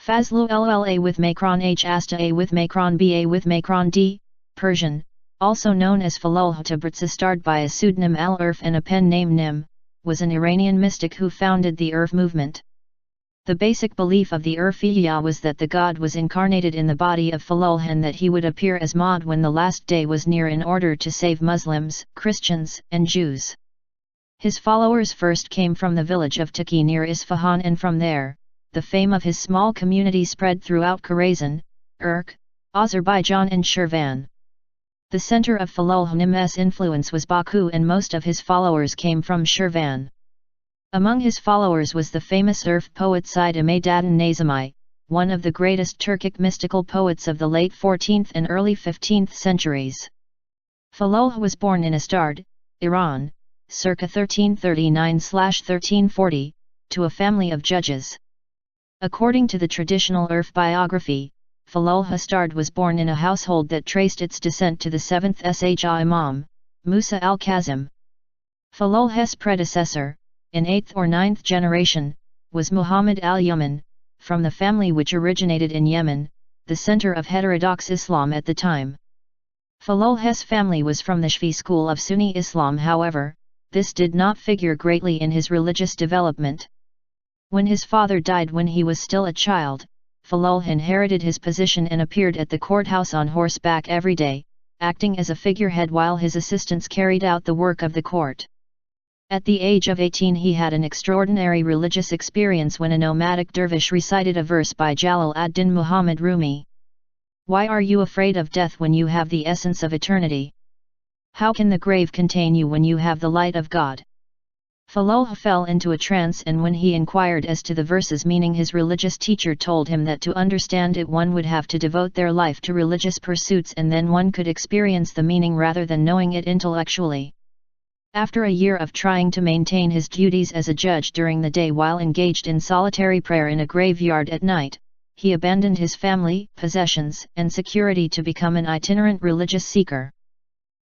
Fażlullāh with Macron H Asta A with Macron B A with Macron D, Persian, also known as Fażlullāh Tabrīzī Astarābādī by a pseudonym al-Ḥurūfī and a pen name Nim, was an Iranian mystic who founded the Ḥurūf movement. The basic belief of the Ḥurūfiyyah was that the god was incarnated in the body of Fażlullāh and that he would appear as Mahdī when the last day was near in order to save Muslims, Christians, and Jews. His followers first came from the village of Toqchi near Isfahan, and from there, the fame of his small community spread throughout Khorasan, ʿErāq, Azerbaijan and Shirvan. The center of Fażlullāh Nāimī's influence was Baku, and most of his followers came from Shirvan. Among his followers was the famous Ḥurūf poet Seyyed Imadaddin Nasimi, one of the greatest Turkic mystical poets of the late 14th and early 15th centuries. Fażlullāh was born in Astarabadi, Iran, circa 1339–1340, to a family of judges. According to the traditional Ḥurūf biography, Fażlullāh Astarābādī was born in a household that traced its descent to the 7th Shah Imam, Musa al-Kazim. Fażlullāh's predecessor, in 8th or 9th generation, was Muhammad al-Yaman, from the family which originated in Yemen, the center of heterodox Islam at the time. Fażlullāh's family was from the Shafi'i school of Sunni Islam. However, this did not figure greatly in his religious development. When his father died when he was still a child, Fażlullāh inherited his position and appeared at the courthouse on horseback every day, acting as a figurehead while his assistants carried out the work of the court. At the age of 18 he had an extraordinary religious experience when a nomadic dervish recited a verse by Jalal ad-Din Muhammad Rumi. "Why are you afraid of death when you have the essence of eternity? How can the grave contain you when you have the light of God?" Fażlullāh fell into a trance, and when he inquired as to the verse's meaning, his religious teacher told him that to understand it one would have to devote their life to religious pursuits, and then one could experience the meaning rather than knowing it intellectually. After a year of trying to maintain his duties as a judge during the day while engaged in solitary prayer in a graveyard at night, he abandoned his family, possessions, and security to become an itinerant religious seeker.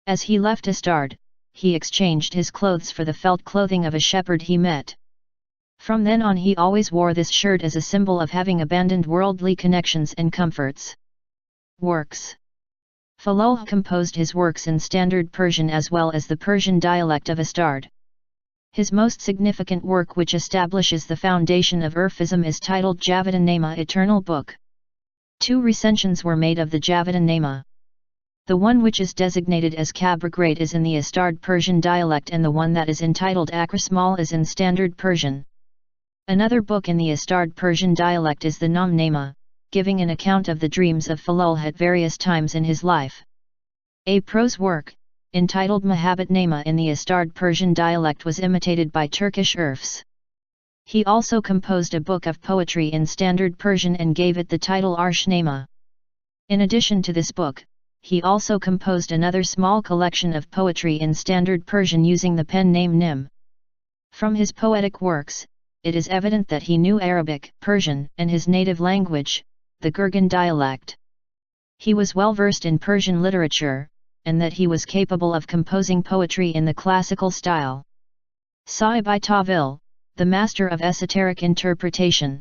As he left Astarabadi, he exchanged his clothes for the felt clothing of a shepherd he met. From then on he always wore this shirt as a symbol of having abandoned worldly connections and comforts. Works. Fażlullāh composed his works in Standard Persian as well as the Persian dialect of Astarabadi. His most significant work, which establishes the foundation of Ḥurūfism, is titled Javedan Nāimī, Eternal Book. 2 recensions were made of the Javedan Nāimī. The one which is designated as Kabra Great is in the Astarabadi Persian dialect, and the one that is entitled Akra Small is in Standard Persian. Another book in the Astarabadi Persian dialect is the Naim Nāimī, giving an account of the dreams of Fażlullāh at various times in his life. A prose work, entitled Mahabbat Nāimī in the Astarabadi Persian dialect, was imitated by Turkish Ḥurūfs. He also composed a book of poetry in Standard Persian and gave it the title Arsh Nāimī. In addition to this book, he also composed another small collection of poetry in Standard Persian using the pen name Nim. From his poetic works, it is evident that he knew Arabic, Persian, and his native language, the Gurgan dialect. He was well versed in Persian literature, and that he was capable of composing poetry in the classical style. Sahib-i Tawil, the master of esoteric interpretation.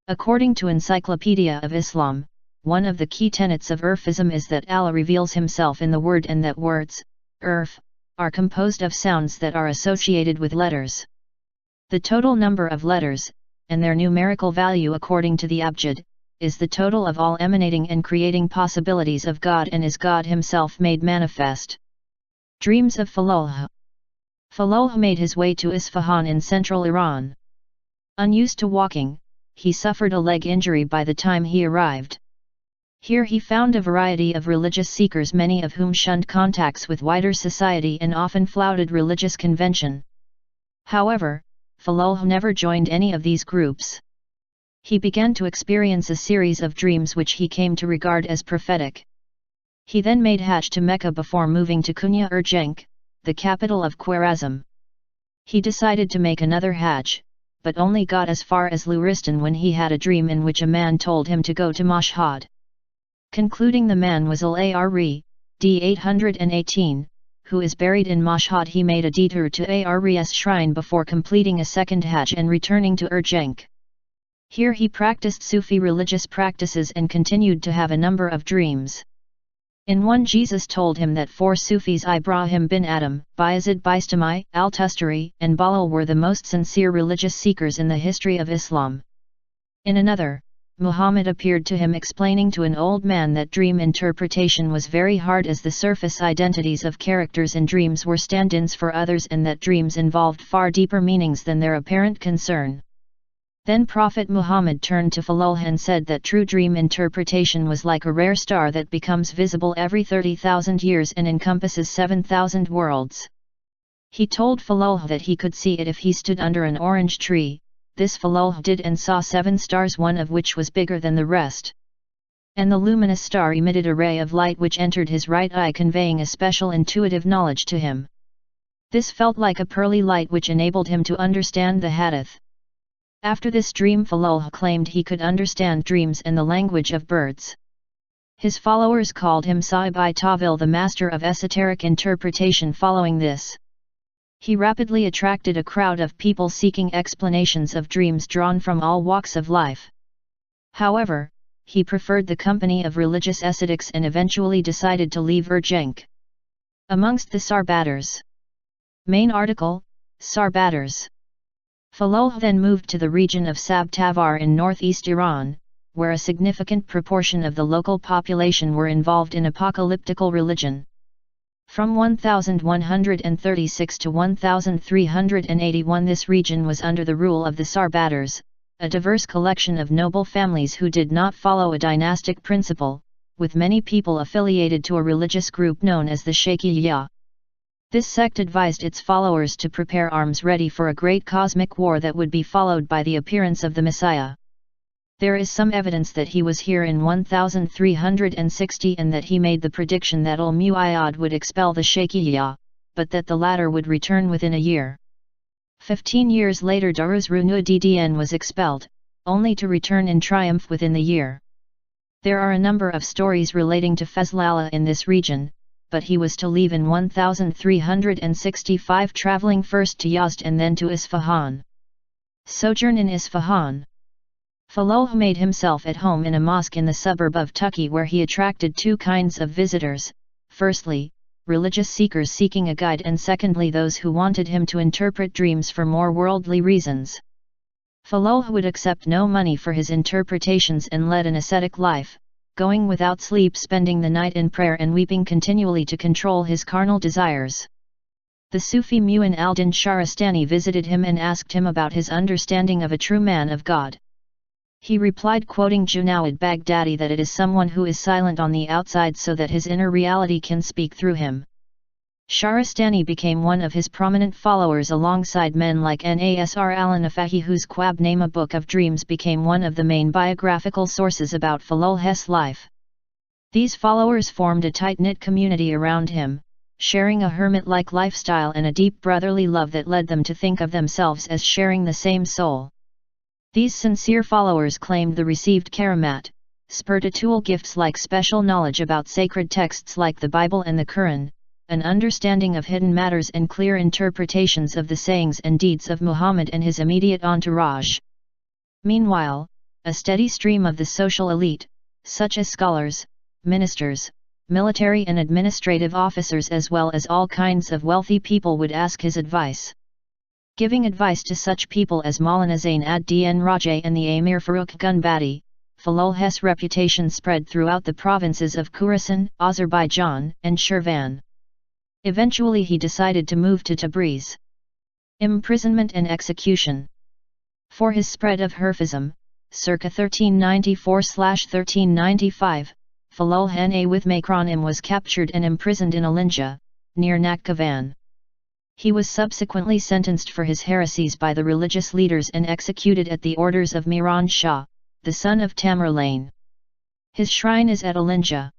According to Encyclopedia of Islam, one of the key tenets of Ḥurūfism is that Allah reveals himself in the word, and that words, Ḥurūf, are composed of sounds that are associated with letters. The total number of letters, and their numerical value according to the Abjad, is the total of all emanating and creating possibilities of God, and is God himself made manifest. Dreams of Fażlullāh. Fażlullāh made his way to Isfahan in central Iran. Unused to walking, he suffered a leg injury by the time he arrived. Here he found a variety of religious seekers, many of whom shunned contacts with wider society and often flouted religious convention. However, Fażlullāh never joined any of these groups. He began to experience a series of dreams which he came to regard as prophetic. He then made Hajj to Mecca before moving to Konya Ərgənc, the capital of Khorasan. He decided to make another Hajj, but only got as far as Luristan when he had a dream in which a man told him to go to Mashhad. Concluding the man was al-Ārī, d. 818, who is buried in Mashhad. He made a detour to Ārī's shrine before completing a second Hajj and returning to Ərgənc. Here he practiced Sufi religious practices and continued to have a number of dreams. In one, Jesus told him that 4 Sufis, Ibrahim bin Adam, Bayezid Bistami, al-Tustari, and Balal, were the most sincere religious seekers in the history of Islam. In another, Muhammad appeared to him explaining to an old man that dream interpretation was very hard, as the surface identities of characters in dreams were stand-ins for others, and that dreams involved far deeper meanings than their apparent concern. Then Prophet Muhammad turned to Fażlullāh and said that true dream interpretation was like a rare star that becomes visible every 30,000 years and encompasses 7,000 worlds. He told Fażlullāh that he could see it if he stood under an orange tree. This Fażlullāh did, and saw 7 stars, one of which was bigger than the rest. And the luminous star emitted a ray of light which entered his right eye, conveying a special intuitive knowledge to him. This felt like a pearly light which enabled him to understand the hadith. After this dream, Fażlullāh claimed he could understand dreams and the language of birds. His followers called him Sahib-i-Tawil, the master of esoteric interpretation. Following this, he rapidly attracted a crowd of people seeking explanations of dreams drawn from all walks of life. However, he preferred the company of religious ascetics and eventually decided to leave Urgenk. Amongst the Sarbadars. Main article, Sarbadars. Fażlullāh then moved to the region of Sabtavar in northeast Iran, where a significant proportion of the local population were involved in apocalyptical religion. From 1136 to 1381 this region was under the rule of the Sarbadars, a diverse collection of noble families who did not follow a dynastic principle, with many people affiliated to a religious group known as the Shaykhiyyah. This sect advised its followers to prepare arms ready for a great cosmic war that would be followed by the appearance of the Messiah. There is some evidence that he was here in 1360 and that he made the prediction that al-Mu'ayyad would expel the Shaykhiyyah, but that the latter would return within a year. 15 years later Daruz-Runuddin was expelled, only to return in triumph within the year. There are a number of stories relating to Fazlallah in this region, but he was to leave in 1365, traveling first to Yazd and then to Isfahan. Sojourn in Isfahan. Fażlullāh made himself at home in a mosque in the suburb of Toqchi, where he attracted 2 kinds of visitors: firstly, religious seekers seeking a guide, and secondly, those who wanted him to interpret dreams for more worldly reasons. Fażlullāh would accept no money for his interpretations and led an ascetic life, going without sleep, spending the night in prayer and weeping continually to control his carnal desires. The Sufi Mu'in al-Din Shahrastani visited him and asked him about his understanding of a true man of God. He replied, quoting Junaid Baghdadi, that it is someone who is silent on the outside so that his inner reality can speak through him. Shahrastani became one of his prominent followers alongside men like Nasr al-Nafahi, whose Qab Nama Book of Dreams became one of the main biographical sources about Fażlullāh's life. These followers formed a tight-knit community around him, sharing a hermit-like lifestyle and a deep brotherly love that led them to think of themselves as sharing the same soul. These sincere followers claimed the received karamat, spiritual gifts like special knowledge about sacred texts like the Bible and the Quran, an understanding of hidden matters and clear interpretations of the sayings and deeds of Muhammad and his immediate entourage. Meanwhile, a steady stream of the social elite, such as scholars, ministers, military and administrative officers, as well as all kinds of wealthy people, would ask his advice. Giving advice to such people as Maulana Zain ad-Din Rajah and the Emir Farooq Gunbadi, Fażlullāh's reputation spread throughout the provinces of Khorasan, Azerbaijan, and Shirvan. Eventually he decided to move to Tabriz. Imprisonment and execution. For his spread of Ḥurūfism, circa 1394–1395, Fażlullāh with Makranim was captured and imprisoned in Alinja, near Nakhchivan. He was subsequently sentenced for his heresies by the religious leaders and executed at the orders of Miran Shah, the son of Tamerlane. His shrine is at Alinja.